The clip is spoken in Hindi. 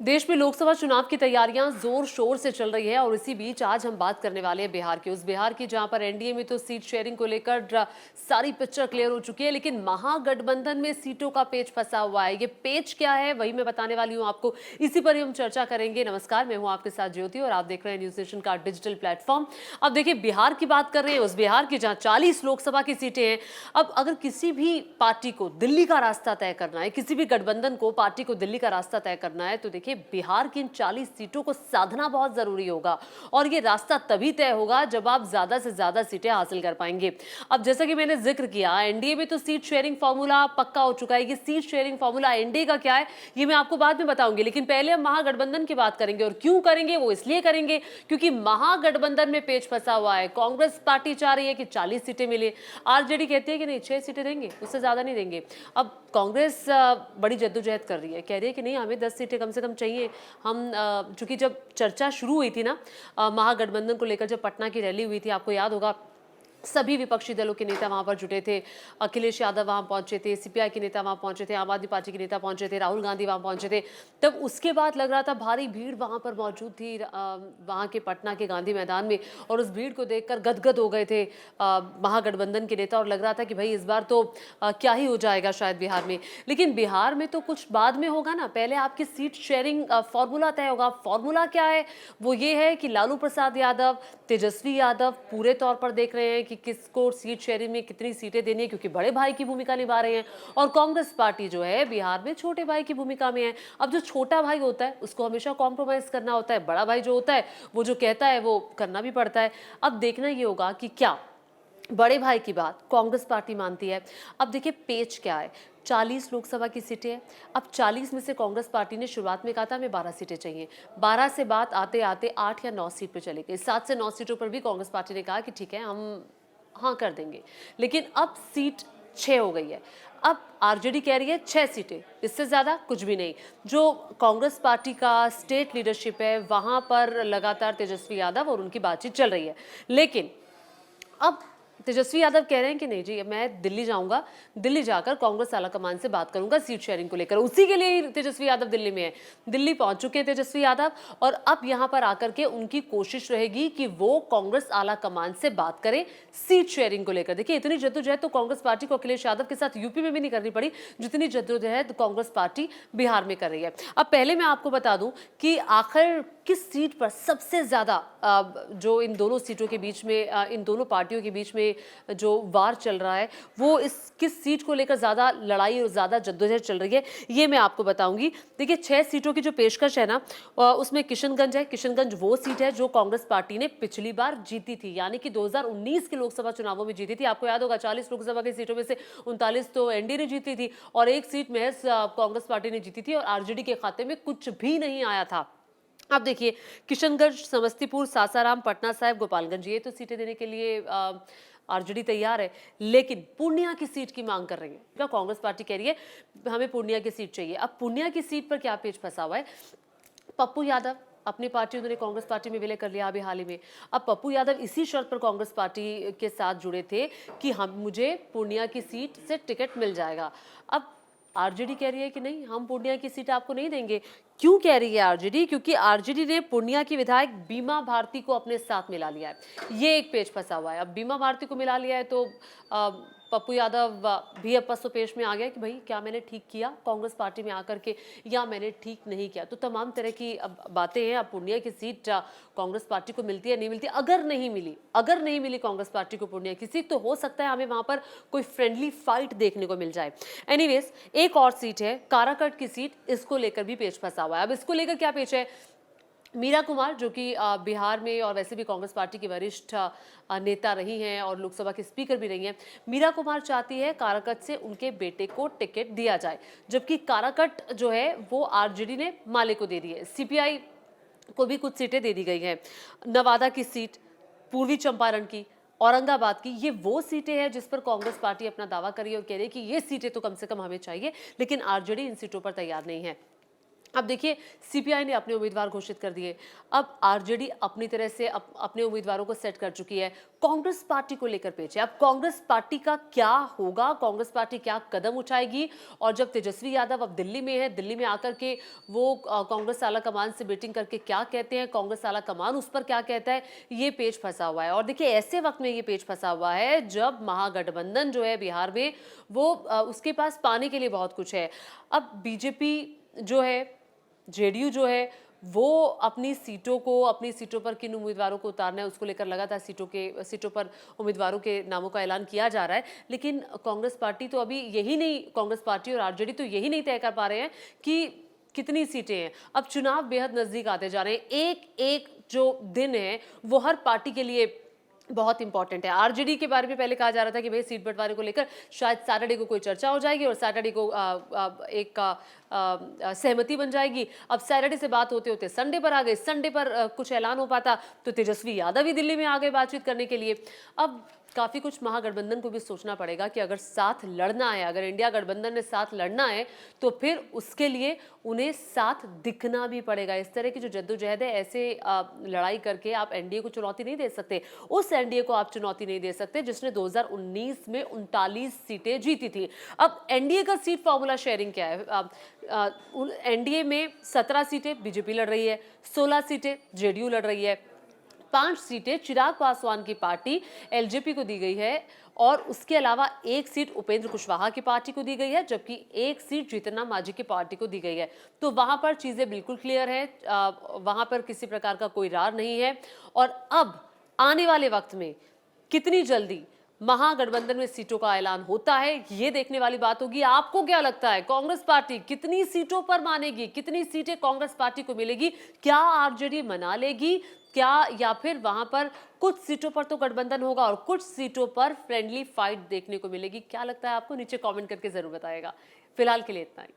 देश में लोकसभा चुनाव की तैयारियां जोर शोर से चल रही है और इसी बीच आज हम बात करने वाले हैं बिहार की, उस बिहार की जहां पर एनडीए में तो सीट शेयरिंग को लेकर सारी पिक्चर क्लियर हो चुकी है, लेकिन महागठबंधन में सीटों का पेच फंसा हुआ है। ये पेच क्या है वही मैं बताने वाली हूं आपको, इसी पर ही हम चर्चा करेंगे। नमस्कार, मैं हूं आपके साथ ज्योति और आप देख रहे हैं न्यूज नेशन का डिजिटल प्लेटफॉर्म। अब देखिए, बिहार की बात कर रहे हैं, उस बिहार की जहां 40 लोकसभा की सीटें हैं। अब अगर किसी भी पार्टी को दिल्ली का रास्ता तय करना है, किसी भी गठबंधन को पार्टी को दिल्ली का रास्ता तय करना है, तो देखिए बिहार की इन 40 सीटों को साधना बहुत जरूरी होगा। और ये रास्ता तभी तय होगा जब आप ज्यादा से ज्यादा सीटें हासिल कर पाएंगे। अब जैसा कि मैंने जिक्र किया, एनडीए में तो सीट शेयरिंग फॉर्मूला पक्का हो चुका है। ये सीट शेयरिंग फॉर्मूला एनडीए का क्या है ये मैं आपको बाद में बताऊंगी, लेकिन पहले हम महागठबंधन की बात करेंगे। और क्यों करेंगे वो इसलिए करेंगे क्योंकि महागठबंधन में पेच फंसा हुआ है। कांग्रेस पार्टी चाह रही है कि 40 सीटें मिले, आरजेडी कहती है कि नहीं 6 सीटें देंगे, उससे ज्यादा नहीं देंगे। अब कांग्रेस बड़ी जद्दोजहद कर रही है, कह रही है कि नहीं हमें 10 सीटें कम से कम चाहिए। हम चूंकि जब चर्चा शुरू हुई थी ना महागठबंधन को लेकर, जब पटना की रैली हुई थी, आपको याद होगा सभी विपक्षी दलों के नेता वहां पर जुटे थे। अखिलेश यादव वहां पहुंचे थे, सीपीआई के नेता वहां पहुंचे थे, आम आदमी पार्टी के नेता पहुंचे थे, राहुल गांधी वहां पहुंचे थे। तब उसके बाद लग रहा था भारी भीड़ वहां पर मौजूद थी वहां के पटना के गांधी मैदान में, और उस भीड़ को देखकर गदगद हो गए थे महागठबंधन के नेता, और लग रहा था कि भाई इस बार तो क्या ही हो जाएगा शायद बिहार में। लेकिन बिहार में तो कुछ बाद में होगा ना, पहले आपकी सीट शेयरिंग फॉर्मूला तय होगा। फॉर्मूला क्या है? वो ये है कि लालू प्रसाद यादव, तेजस्वी यादव पूरे तौर पर देख रहे हैं कि किसको सीट शेयरिंग में कितनी सीटें देनी है, क्योंकि बड़े भाई की भूमिका निभा रहे हैं। और कांग्रेस पार्टी जो है बिहार में छोटे भाई की भूमिका में है। अब जो छोटा भाई होता है उसको हमेशा कॉम्प्रोमाइज करना होता है, बड़ा भाई जो होता है वो जो कहता है वो करना भी पड़ता है। अब देखना ये होगा कि क्या बड़े भाई की बात कांग्रेस पार्टी मानती है। अब देखिए पेच क्या है, 40 लोकसभा की सीटें हैं। अब 40 में से कांग्रेस पार्टी ने शुरुआत में कहा था हमें 12 सीटें चाहिए, 12 से बात आते आते 8 या 9 सीट पे चली गई। 7 से 9 सीटों पर भी कांग्रेस पार्टी ने कहा कि ठीक है हम हाँ कर देंगे, लेकिन अब सीट 6 हो गई है। अब आरजेडी कह रही है 6 सीटें, इससे ज्यादा कुछ भी नहीं। जो कांग्रेस पार्टी का स्टेट लीडरशिप है वहां पर लगातार तेजस्वी यादव और उनकी बातचीत चल रही है, लेकिन अब तेजस्वी यादव कह रहे हैं कि नहीं जी मैं दिल्ली जाऊंगा, दिल्ली जाकर कांग्रेस आलाकमान से बात करूंगा सीट शेयरिंग को लेकर। उसी के लिए ही तेजस्वी यादव दिल्ली में है, दिल्ली पहुंच चुके हैं तेजस्वी यादव, और अब यहां पर आकर के उनकी कोशिश रहेगी कि वो कांग्रेस आलाकमान से बात करें सीट शेयरिंग को लेकर। देखिए इतनी जद्दोजहद तो कांग्रेस पार्टी को अखिलेश यादव के साथ यूपी में भी नहीं करनी पड़ी जितनी जद्दोजहद कांग्रेस पार्टी बिहार में कर रही है। अब पहले मैं आपको बता दूं कि आखिर किस सीट पर सबसे ज्यादा जो इन दोनों सीटों के बीच में इन दोनों पार्टियों के बीच में जो वार चल रहा है, वो इस किस सीट को लेकर ज्यादा लड़ाई और ज्यादा जद्दोजहद चल रही है ये मैं आपको बताऊंगी। देखिए 6 सीटों की जो पेशकश है ना, उसमें किशनगंज है। किशनगंज वो सीट है जो कांग्रेस पार्टी ने पिछली बार जीती थी, यानी कि 2019 के लोकसभा चुनावों में जीती थी। आपको याद होगा 40 लोकसभा की सीटों में से 39 तो एनडीए ने जीती थी और एक सीट महज कांग्रेस पार्टी ने जीती थी, और आरजेडी के खाते में कुछ भी नहीं आया था। अब देखिए किशनगंज, समस्तीपुर, सासाराम, पटना साहिब, गोपालगंज, ये तो सीटें देने के लिए आरजेडी तैयार है, लेकिन पूर्णिया की सीट की मांग कर रही है। क्या कांग्रेस पार्टी कह रही है हमें पूर्णिया की सीट चाहिए। अब पूर्णिया की सीट पर क्या पेच फंसा हुआ है, पप्पू यादव अपनी पार्टी उन्होंने कांग्रेस पार्टी में विलय कर लिया अभी हाल ही में। अब पप्पू यादव इसी शर्त पर कांग्रेस पार्टी के साथ जुड़े थे कि हम मुझे पूर्णिया की सीट से टिकट मिल जाएगा। अब आरजेडी कह रही है कि नहीं हम पूर्णिया की सीट आपको नहीं देंगे। क्यों कह रही है आरजेडी? क्योंकि आरजेडी ने पूर्णिया की विधायक बीमा भारती को अपने साथ मिला लिया है। ये एक पेच फंसा हुआ है। अब बीमा भारती को मिला लिया है तो पप्पू यादव भी अब पसोपेश में आ गया कि भाई क्या मैंने ठीक किया कांग्रेस पार्टी में आकर के, या मैंने ठीक नहीं किया। तो तमाम तरह की अब बातें हैं। अब पूर्णिया की सीट कांग्रेस पार्टी को मिलती है नहीं मिलती। अगर नहीं मिली कांग्रेस पार्टी को पूर्णिया की सीट, तो हो सकता है हमें वहां पर कोई फ्रेंडली फाइट देखने को मिल जाए। एनीवेज एक और सीट है काराकट की सीट, इसको लेकर भी पेच फंसा हुआ है। अब इसको लेकर क्या पेच है, मीरा कुमार जो कि बिहार में और वैसे भी कांग्रेस पार्टी की वरिष्ठ नेता रही हैं और लोकसभा की स्पीकर भी रही हैं, मीरा कुमार चाहती है काराकट से उनके बेटे को टिकट दिया जाए, जबकि काराकट जो है वो आरजेडी ने माले को दे दी है। सीपीआई को भी कुछ सीटें दे दी गई हैं। नवादा की सीट, पूर्वी चंपारण की, औरंगाबाद की, ये वो सीटें हैं जिस पर कांग्रेस पार्टी अपना दावा कर रही है और कह रही है कि ये सीटें तो कम से कम हमें चाहिए, लेकिन आरजेडी इन सीटों पर तैयार नहीं है। अब देखिए, सीपीआई ने अपने उम्मीदवार घोषित कर दिए। अब आरजेडी अपनी तरह से अपने उम्मीदवारों को सेट कर चुकी है। कांग्रेस पार्टी को लेकर पेच है। अब कांग्रेस पार्टी का क्या होगा, कांग्रेस पार्टी क्या कदम उठाएगी? और जब तेजस्वी यादव अब दिल्ली में है, दिल्ली में आकर के वो कांग्रेस आला कमान से मीटिंग करके क्या कहते हैं, कांग्रेस आला कमान उस पर क्या कहता है, ये पेच फंसा हुआ है। और देखिए, ऐसे वक्त में ये पेच फंसा हुआ है जब महागठबंधन जो है बिहार में, वो उसके पास पाने के लिए बहुत कुछ है। अब बीजेपी जो है, जेडीयू जो है, वो अपनी सीटों पर किन उम्मीदवारों को उतारना है उसको लेकर लगातार सीटों पर उम्मीदवारों के नामों का ऐलान किया जा रहा है। लेकिन कांग्रेस पार्टी तो अभी यही नहीं, कांग्रेस पार्टी और आरजेडी तो यही नहीं तय कर पा रहे हैं कि कितनी सीटें हैं। अब चुनाव बेहद नजदीक आते जा रहे हैं। एक एक जो दिन है वो हर पार्टी के लिए बहुत इंपॉर्टेंट है। आरजेडी के बारे में पहले कहा जा रहा था कि भाई सीट बंटवारे को लेकर शायद सैटरडे को कोई चर्चा हो जाएगी और सैटरडे को एक सहमति बन जाएगी। अब सैटरडे से बात होते होते संडे पर आ गए, संडे पर कुछ ऐलान हो पाता तो तेजस्वी यादव ही दिल्ली में आ गए बातचीत करने के लिए। अब काफी कुछ महागठबंधन को भी सोचना पड़ेगा कि अगर साथ लड़ना है, अगर इंडिया गठबंधन ने साथ लड़ना है तो फिर उसके लिए उन्हें साथ दिखना भी पड़ेगा। इस तरह की जो जद्दोजहद है, ऐसे लड़ाई करके आप एनडीए को चुनौती नहीं दे सकते। उस एनडीए को आप चुनौती नहीं दे सकते जिसने 2019 में 39 सीटें जीती थी। अब एनडीए का सीट फॉर्मूला शेयरिंग क्या है? एनडीए में 17 सीटें बीजेपी लड़ रही है, 16 सीटें जेडीयू लड़ रही है, 5 सीटें चिराग पासवान की पार्टी एलजेपी को दी गई है और उसके अलावा एक सीट उपेंद्र कुशवाहा की पार्टी को दी गई है, जबकि एक सीट जीतन राम मांझी की पार्टी को दी गई है। तो वहां पर चीजें बिल्कुल क्लियर है, वहां पर किसी प्रकार का कोई रार नहीं है। और अब आने वाले वक्त में कितनी जल्दी महागठबंधन में सीटों का ऐलान होता है, ये देखने वाली बात होगी। आपको क्या लगता है, कांग्रेस पार्टी कितनी सीटों पर मानेगी, कितनी सीटें कांग्रेस पार्टी को मिलेगी? क्या आरजेडी मना लेगी क्या, या फिर वहां पर कुछ सीटों पर तो गठबंधन होगा और कुछ सीटों पर फ्रेंडली फाइट देखने को मिलेगी? क्या लगता है आपको? नीचे कमेंट करके जरूर बताएगा। फिलहाल के लिए इतना ही।